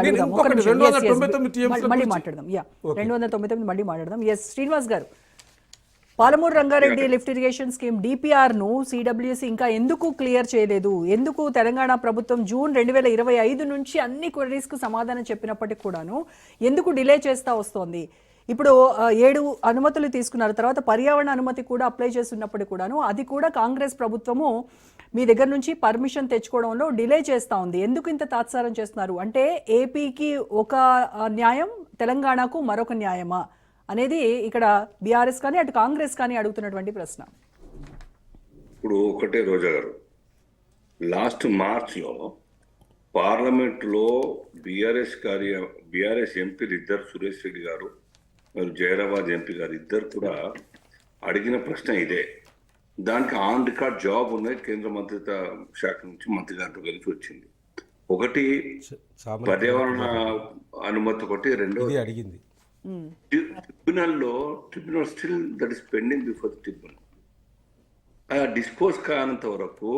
అడుగుదాం. ఒక ఇంకొకటి నిమిషం. Yes, yes. 299 TMC మళ్ళీ మాట్లాడదాం. 299 మళ్ళీ మాట్లాడదాం. ఎస్ శ్రీనివాస్ గారు, Palamuru Rangareddy lift irrigation scheme DPR ను సిడబ్ల్యూసి ఇంకా ఎందుకు క్లియర్ చేయలేదు? ఎందుకు తెలంగాణ ప్రభుత్వం జూన్ 2025 నుంచి అన్ని క్వరీస్ కు సమాధానం చెప్పినప్పటికీ కూడాను ఎందుకు డిలే చేస్తా వస్తోంది? ఇప్పుడు 7 అనుమతులు తీసుకున్నారు, తర్వాత పర్యావరణ అనుమతి కూడా అప్లై చేస్తున్నప్పటికీ కూడాను అది కూడా కాంగ్రెస్ ప్రభుత్వము మీ దగ్గర నుంచి పర్మిషన్ తెచ్చుకోవడంలో డిలే చేస్తూ ఉంది. ఎందుకు ఇంత తాత్సారం చేస్తున్నారు? అంటే ఏపీకి ఒక న్యాయం, తెలంగాణకు మరొక న్యాయమా అనేది ఇక్కడ బీఆర్ఎస్ కానీ అటు కాంగ్రెస్ కానీ అడుగుతున్నటువంటి ప్రశ్న. ఇప్పుడు ఒకటే రోజా గారు, లాస్ట్ మార్చ్లో పార్లమెంట్లో బీఆర్ఎస్ ఎంపీలు ఇద్దరు, సురేష్ రెడ్డి గారు మరియు జైరాబాద్ ఎంపీ గారు ఇద్దరు కూడా అడిగిన ప్రశ్న ఇదే. దానికి ఆన్ రికార్డ్ జవాబు ఉన్నాయి, కేంద్ర మంత్రిత్వ శాఖ నుంచి మంత్రి గారితో కలిసి వచ్చింది. ఒకటి పర్యావరణ అనుమతి, ఒకటి రెండో అడిగింది tribunal still that is pending before the tribunal. Dispose కానంత వరకు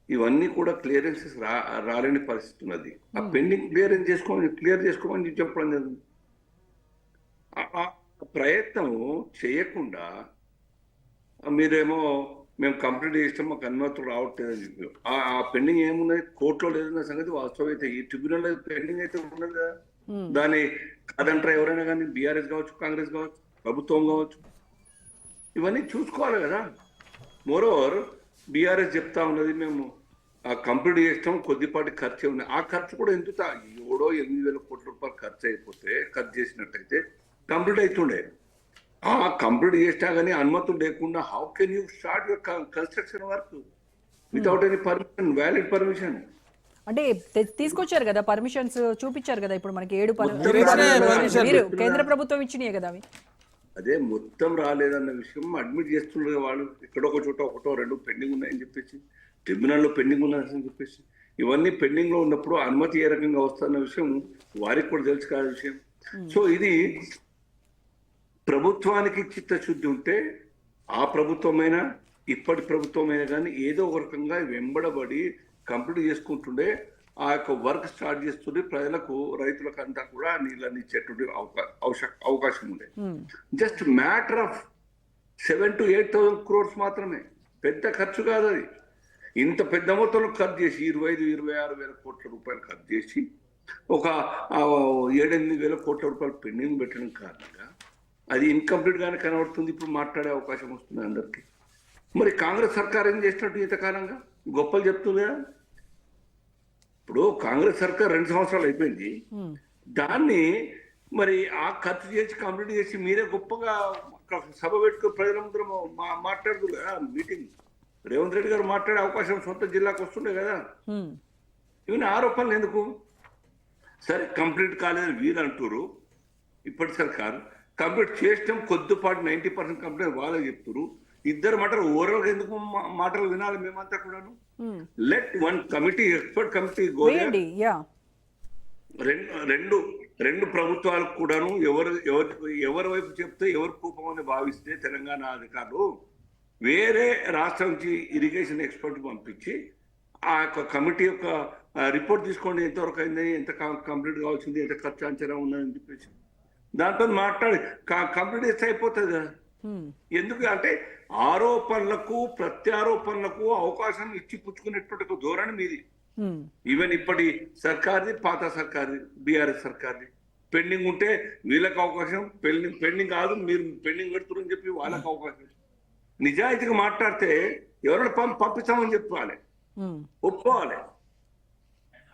ఇవన్నీ కూడా క్లియరెన్సెస్ రాలేని పరిస్థితి ఉన్నది. ఆ పెండింగ్ క్లియర్ చేసుకోమని చెప్పడం జరిగింది. ఆ ప్రయత్నం చేయకుండా మీరేమో మేము కంప్లీట్ చేస్తాం, మాకు అనుమతులు రావట్లేదని చెప్పి ఆ పెండింగ్ ఏమున్నది, కోర్టులో లేదన్న సంగతి వాస్తవం. అయితే ఈ ట్రిబ్యునల్ పెండింగ్ అయితే ఉన్నది కదా, దాన్ని కాదంటారా ఎవరైనా కానీ, బీఆర్ఎస్ కావచ్చు, కాంగ్రెస్ కావచ్చు, ప్రభుత్వం కావచ్చు, ఇవన్నీ చూసుకోవాలి కదా. మోరోవర్ బీఆర్ఎస్ చెప్తా ఉన్నది మేము కంప్లీట్ చేస్తాం, కొద్దిపాటి ఖర్చు ఉంది. ఆ ఖర్చు కూడా ఎందుకు 7,000-8,000 కోట్ల రూపాయలు ఖర్చు చేసినట్టయితే కంప్లీట్ అవుతుండే. కంప్లీట్ చేసినా కానీ అనుమతులు లేకుండా how can you start your construction work without any permission, valid permission? అంటే తీసుకొచ్చారు కదా, పర్మిషన్స్ చూపించారు కదా. ఇప్పుడు మనకి 7 కేంద్ర ప్రభుత్వం ఇచ్చినాయి కదా అవి. అదే మొత్తం రాలేదన్న విషయం అడ్మిట్ చేస్తుండే వాళ్ళు. ఎక్కడొక చోట ఒకటో రెండు పెండింగ్ ఉన్నాయని చెప్పేసి, ట్రిబ్యునల్లో పెండింగ్ ఉన్నాయని చెప్పేసి, ఇవన్నీ పెండింగ్ లో ఉన్నప్పుడు అనుమతి ఏ రకంగా వస్తున్న విషయం వారికి కూడా తెలుసు కాని విషయం. సో ఇది ప్రభుత్వానికి చిత్తశుద్ధి ఉంటే ఆ ప్రభుత్వమైనా ఇప్పటి ప్రభుత్వమైనా కానీ ఏదో ఒక రకంగా వెంబడబడి కంప్లీట్ చేసుకుంటుండే, ఆ యొక్క వర్క్ స్టార్ట్ చేస్తుండే, ప్రజలకు రైతులకు అంతా కూడా నీళ్ళని ఇచ్చేటువంటి అవకాశం ఉండే. Just matter of 7,000 to 8,000 crores మాత్రమే, పెద్ద ఖర్చు కాదు అది. ఇంత పెద్ద మొత్తంలో ఖర్చు చేసి 25,000-26,000 కోట్ల రూపాయలు ఖర్చు చేసి ఒక 7,000-8,000 కోట్ల రూపాయలు పెండింగ్ పెట్టడం కారణంగా అది ఇన్కంప్లీట్ గానే కనబడుతుంది. ఇప్పుడు మాట్లాడే అవకాశం వస్తుంది అందరికి. మరి కాంగ్రెస్ సర్కార్ ఏం చేసినట్టు ఇంతకాలంగా గొప్పలు చెప్తుంది కదా. ఇప్పుడు కాంగ్రెస్ సర్కార్ 2 సంవత్సరాలు అయిపోయింది, దాన్ని మరి ఆ ఖర్చు చేసి కంప్లీట్ చేసి మీరే గొప్పగా సభ పెట్టుకుని ప్రజలందరూ మాట్లాడుతుంది కదా. మీటింగ్ రేవంత్ రెడ్డి గారు మాట్లాడే అవకాశం సొంత జిల్లాకు వస్తుండే కదా. ఇవన్నీ ఆరోపణలు ఎందుకు? సరే కంప్లీట్ కాలేదని వీరు అంటారు, ఇప్పటి సర్కారు కంప్లీట్ చేస్తాం కొద్దిపాటు 90% కంప్లీట్ వాళ్ళే చెప్తారు. ఇద్దరు మాటలు ఓవరాల్ ఎందుకు మాటలు వినాలి మేమంతా కూడాను? Let one committee, expert committee రెండు ప్రభుత్వాలకు కూడాను ఎవరి వైపు చెప్తే ఎవరి కూపం అని భావిస్తే తెలంగాణ అధికారులు వేరే రాష్ట్రం నుంచి ఇరిగేషన్ ఎక్స్పర్ట్ పంపించి ఆ యొక్క కమిటీ యొక్క రిపోర్ట్ తీసుకోండి, ఎంతవరకు అయింది, ఎంత కంప్లీట్ కావాల్సింది, ఎంత ఖర్చు అంచనా ఉన్నదని చెప్పేసి దాంతో మాట్లాడి కంప్లీట్ చేస్తే అయిపోతుంది కదా. ఎందుకు అంటే ఆరోపణలకు ప్రత్యారోపణలకు అవకాశం ఇచ్చి పుచ్చుకునేటువంటి ధోరణి మీది. ఈవెన్ ఇప్పటి సర్కార్ది, పాత సర్కార్ది, బీఆర్ఎస్ సర్కార్ది పెండింగ్ ఉంటే వీళ్ళకి అవకాశం, పెండింగ్ కాదు మీరు పెండింగ్ పెడుతున్నారని చెప్పి వాళ్ళకి అవకాశం. నిజాయితీగా మాట్లాడితే ఎవరైనా పంపిస్తామని చెప్పాలి, ఒప్పుకోవాలి.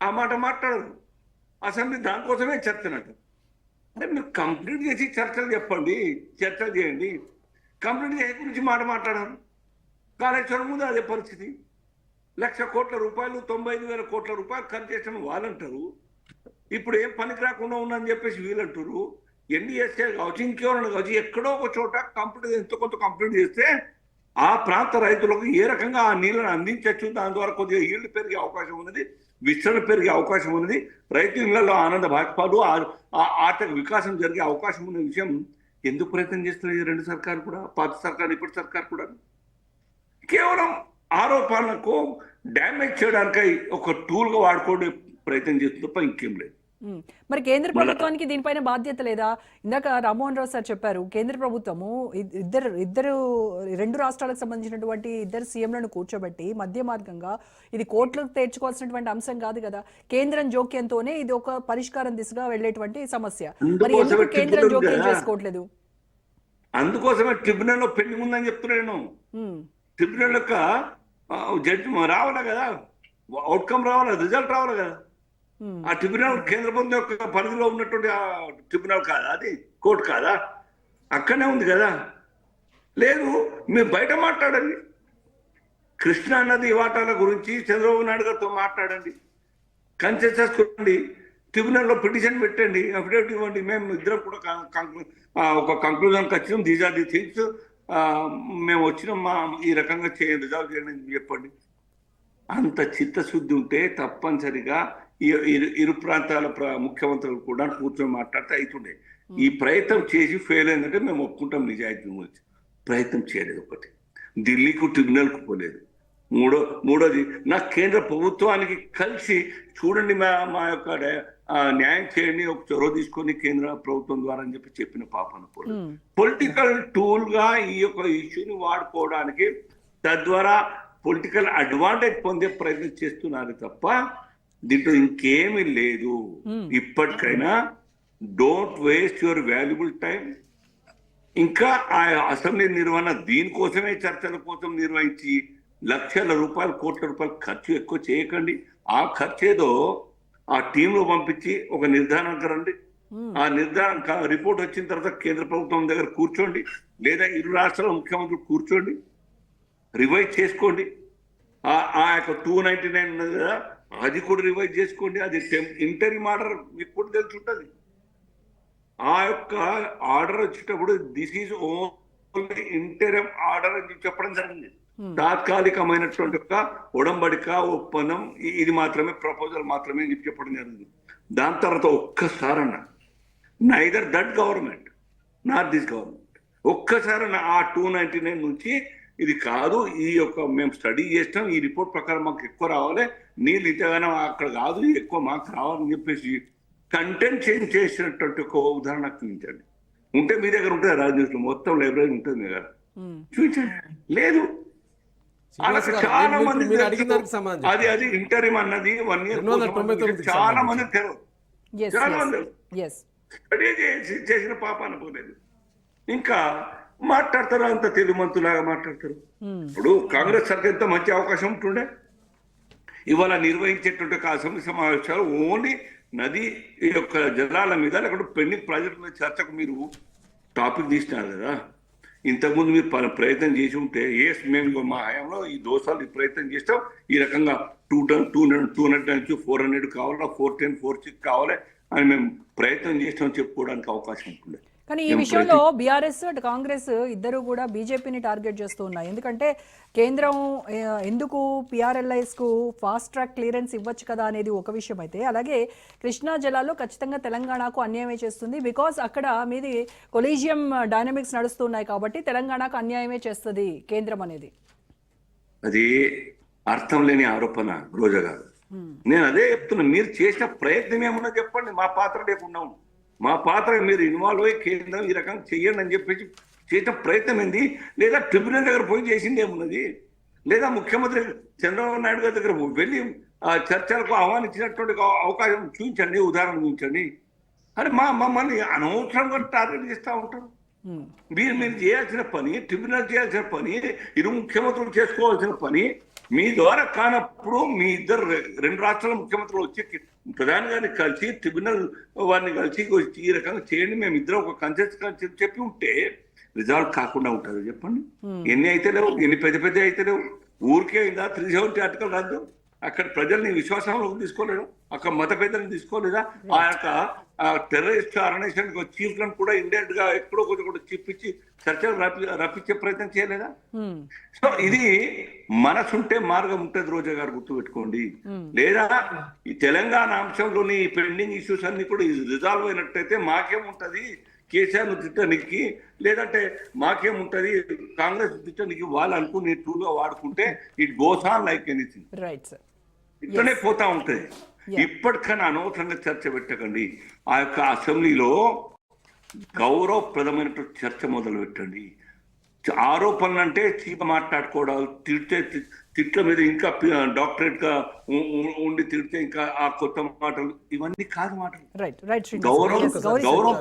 ఆ మాట మాట్లాడదు అసెంబ్లీ, దానికోసమే చర్చనట్టు. అంటే మీరు కంప్లీట్ చేసి చర్చలు చెప్పండి, చర్చలు చేయండి. కంప్లీట్ చేసే గురించి మాట్లాడారు. కాళేశ్వరం ముందు అదే పరిస్థితి. 1,00,000 కోట్ల రూపాయలు, 95,000 కోట్ల రూపాయలు ఖర్చు చేసిన వాళ్ళంటారు. ఇప్పుడు ఏం పనికి రాకుండా ఉందని చెప్పేసి వీళ్ళంటారు. ఎన్డీఎస్ఏ కావచ్చు, ఇంకెవరైనా కావచ్చు, ఎక్కడో ఒక చోట కంప్లీట్ ఎంతో కొంత కంప్లీట్ చేస్తే ఆ ప్రాంత రైతులకు ఏ రకంగా ఆ నీళ్ళని అందించవచ్చు, దాని ద్వారా కొద్దిగా ఈల్డ్ పెరిగే అవకాశం ఉన్నది, విస్తరణ పెరిగే అవకాశం ఉన్నది, రైతు ఇళ్లలో ఆనంద భాష్పాలు, ఆర్థిక వికాసం జరిగే అవకాశం ఉన్న విషయం ఎందుకు ప్రయత్నం చేస్తున్నారు ఈ 2 సర్కారు కూడా, పాత సర్కారు ఇప్పటి సర్కారు కూడా? కేవలం ఆరోపణలకు డ్యామేజ్ చేయడానికై ఒక టూల్గా వాడుకోవడం ప్రయత్నం చేస్తుంది తప్ప ఇంకేం లేదు. మరి కేంద్ర ప్రభుత్వానికి దీనిపైన బాధ్యత లేదా? ఇందాక రామ్మోహన్ రావు సార్ చెప్పారు, కేంద్ర ప్రభుత్వము ఇద్దరు రెండు రాష్ట్రాలకు సంబంధించినటువంటి ఇద్దరు సీఎంలను కూర్చోబెట్టి మధ్య మార్గంగా ఇది కోర్టులకు తెచ్చుకోవాల్సినటువంటి అంశం కాదు కదా. కేంద్రం జోక్యంతోనే ఇది ఒక పరిష్కారం దిశగా వెళ్ళేటువంటి సమస్య. మరి ఎందుకు కేంద్రం జోక్యం చేసుకోవట్లేదు? అందుకోసమే ట్రిబ్యునల్ లో పెండింగ్ ఉందని చెప్తున్నాను. ట్రిబ్యునల్ యొక్క జడ్జి రావాలి కదా, అవుట్కమ్ రావాలి, రిజల్ట్ రావాలి కదా. ఆ ట్రిబ్యునల్ కేంద్ర ప్రభుత్వం యొక్క పరిధిలో ఉన్నటువంటి ఆ ట్రిబ్యునల్ కాదా, అది కోర్టు కాదా? అక్కడనే ఉంది కదా. లేదు, మీరు బయట మాట్లాడండి. కృష్ణా నది వాటాల గురించి చంద్రబాబు నాయుడు గారితో మాట్లాడండి, కన్సెన్సస్ కొనండి, ట్రిబ్యునల్లో పిటిషన్ పెట్టండి, అఫిడవిట్ ఇవ్వండి. మేము ఇద్దరం కూడా ఒక కంక్లూజన్కి వచ్చినాం, దీస్ ఆర్ ది థింగ్స్, మేము వచ్చినాం, ఈ రకంగా రిజాల్వ్ చేయండి అని చెప్పండి. అంత చిత్తశుద్ధి ఉంటే తప్పనిసరిగా ఇరు ప్రాంతాల ముఖ్యమంత్రులు కూడా కూర్చొని మాట్లాడితే అవుతుండే. ఈ ప్రయత్నం చేసి ఫెయిల్ అయిందంటే మేము ఒప్పుకుంటాం, నిజాయితీ గురించి. ప్రయత్నం చేయలేదు. ఒకటి, ఢిల్లీకు ట్రిబ్యునల్కు పోలేదు. మూడోది, నా కేంద్ర ప్రభుత్వానికి కలిసి చూడండి, మా యొక్క న్యాయం చేయండి, ఒక చొరవ తీసుకొని కేంద్ర ప్రభుత్వం ద్వారా అని చెప్పిన పాపన పోలేదు. పొలిటికల్ టూల్ గా ఈ యొక్క ఇష్యూని వాడుకోవడానికి, తద్వారా పొలిటికల్ అడ్వాంటేజ్ పొందే ప్రయత్నం చేస్తున్నారు తప్ప దీంట్లో ఇంకేమీ లేదు. ఇప్పటికైనా don't waste your valuable time. ఇంకా ఆ అసెంబ్లీ నిర్వహణ దీనికోసమే చర్చల కోసం నిర్వహించి లక్షల రూపాయలు, కోట్ల రూపాయలు ఖర్చు ఎక్కువ చేయకండి. ఆ ఖర్చు ఏదో ఆ టీంలో పంపించి ఒక నిర్ధారణకు రండి. ఆ నిర్ధారణ రిపోర్ట్ వచ్చిన తర్వాత కేంద్ర ప్రభుత్వం దగ్గర కూర్చోండి, లేదా ఇరు రాష్ట్రాల ముఖ్యమంత్రులు కూర్చోండి, రివైజ్ చేసుకోండి. ఆ యొక్క 299 ఉన్నది కదా, అది కూడా రివైజ్ చేసుకోండి. అది ఇంటరిమ్ ఆర్డర్ మీకు కూడా తెలుసుంటుంది. ఆ యొక్క ఆర్డర్ వచ్చేటప్పుడు this is only interim order అని చెప్పడం జరిగింది. తాత్కాలికమైనటువంటి ఒక ఉడంబడిక, ఒప్పందం, ఇది మాత్రమే, ప్రపోజల్ మాత్రమే చెప్పడం జరిగింది. దాని తర్వాత ఒక్కసారన్న neither that government not this government ఒక్కసారన్న ఆ 299 నుంచి ఇది కాదు, ఈ యొక్క మేము స్టడీ చేస్తాం, ఈ రిపోర్ట్ ప్రకారం మాకు ఎక్కువ రావాలి, నీళ్ళు ఇంతగానో అక్కడ కాదు, ఎక్కువ మాకు రావాలని చెప్పేసి కంటెంట్ చేంజ్ చేసినటువంటి ఒక ఉదాహరణ చూపించండి. ఉంటే మీ దగ్గర ఉంటుంది, రాజనీతిలో మొత్తం లైబ్రరీ ఉంటుంది మీ దగ్గర, చూపించండి. లేదు, చాలా మంది అది ఇంటరిమ్ అన్నది 1 year చాలా మంది తెలియదు. చాలా మంది స్టడీ చేసిన పాప అనుకోలేదు. ఇంకా మాట్లాడతారు, అంత తెలుగుమంతులాగా మాట్లాడతారు. ఇప్పుడు కాంగ్రెస్ సర్కార్ ఎంత మంచి అవకాశం ఉంటుండే. ఇవాళ నిర్వహించేటువంటి అసెంబ్లీ సమావేశాలు ఓన్లీ నది యొక్క జలాల మీద, లేకపోతే పెండింగ్ ప్రాజెక్టు మీద చర్చకు మీరు టాపిక్ తీసినారు కదా. ఇంతకుముందు మీరు ప్రయత్నం చేసి ఉంటే, మేము మా హయాంలో ఈ దోషాలు ప్రయత్నం చేస్తాం, ఈ రకంగా 200 నుంచి 400 కావాలా, 410, 406 కావాలి అని మేము ప్రయత్నం చేస్తాం చెప్పుకోవడానికి అవకాశం ఉంటుండే. కానీ ఈ విషయంలో బీఆర్ఎస్ అటు కాంగ్రెస్ ఇద్దరు కూడా బీజేపీని టార్గెట్ చేస్తూ ఉన్నాయి. ఎందుకంటే కేంద్రం ఎందుకు PRLIS కు ఫాస్ట్ ట్రాక్ క్లియరెన్స్ ఇవ్వచ్చు కదా అనేది ఒక విషయం అయితే, అలాగే కృష్ణా జలాల్లో ఖచ్చితంగా తెలంగాణకు అన్యాయమే చేస్తుంది, బికాస్ అక్కడ మీది కొలీజియం డైనమిక్స్ నడుస్తున్నాయి కాబట్టి తెలంగాణకు అన్యాయమే చేస్తుంది కేంద్రం అనేది. అది అర్థం లేని ఆరోపణ రోజా గారు. నేను అదే చెప్తున్నా, మీరు చేసిన ప్రయత్నం ఏమన్నా చెప్పండి. మా పాత్ర లేకుండా మా పాత్ర మీరు ఇన్వాల్వ్ అయ్యి కేంద్రం ఈ రకంగా చెయ్యండి అని చెప్పేసి చేసిన ప్రయత్నం ఏంది? లేదా ట్రిబ్యునల్ దగ్గర పోయి చేసింది ఏమున్నది? లేదా ముఖ్యమంత్రి చంద్రబాబు నాయుడు గారి దగ్గర వెళ్ళి చర్చలకు ఆహ్వానించినటువంటి అవకాశం చూపించండి, ఉదాహరణ చూపించండి. అని మమ్మల్ని అనవసరంగా టార్గెట్ చేస్తూ ఉంటారు. మీరు చేయాల్సిన పని, ట్రిబ్యునల్ చేయాల్సిన పని, ఇరు ముఖ్యమంత్రులు చేసుకోవాల్సిన పని మీ ద్వారా కానప్పుడు మీ రెండు రాష్ట్రాల ముఖ్యమంత్రులు వచ్చి ప్రధాని గారిని కలిసి, ట్రిబ్యునల్ వారిని కలిసి ఈ రకంగా చేయండి, మేము ఇద్దరు ఒక కన్సెన్స్ చెప్పి ఉంటే రిజాల్వ్ కాకుండా ఉంటుంది. చెప్పండి, ఎన్ని అయితే లేవు, ఎన్ని పెద్ద అయితే లేవు. ఊరికే అయిందా 370 ఆర్టికల్ రద్దు? అక్కడ ప్రజల్ని విశ్వాసంలోకి తీసుకోలేదా? అక్కడ మత పెద్దలను తీసుకోలేదా? ఆ యొక్క టెర్రరిస్ట్ ఆర్గనైజేషన్ చీఫ్లను కూడా ఇండైరెక్ట్ గా ఎక్కడో కూడా చిప్పించి చర్చలు రప్పించే ప్రయత్నం చేయలేదా? సో ఇది మనసుంటే మార్గం ఉంటుంది. రోజా గారు గుర్తుపెట్టుకోండి. లేదా ఈ తెలంగాణ అంశంలోని పెండింగ్ ఇష్యూస్ అన్ని కూడా రిజాల్వ్ అయినట్టయితే మాకేముంటది, కేసీఆర్ ను తిట్టడానికి, లేదంటే మాకేముంటది కాంగ్రెస్ తిట్టడానికి, వాళ్ళు అనుకుని టూల్గా వాడుకుంటే it goes on like anything. Right sir, ఇట్లనే పోతా ఉంటది. ఇప్పటికైనా అనవసరంగా చర్చ పెట్టకండి. ఆ యొక్క అసెంబ్లీలో గౌరవప్రదమైన చర్చ మొదలు పెట్టండి. ఆరోపణలు అంటే చీప మాట్లాడుకోవడాలు, తిట్ల మీద ఇంకా డాక్టరేట్ గా ఉండి తిడితే ఇంకా ఆ కొత్త మాటలు, ఇవన్నీ కాదు మాటలు. రైట్ రైట్ గౌరవం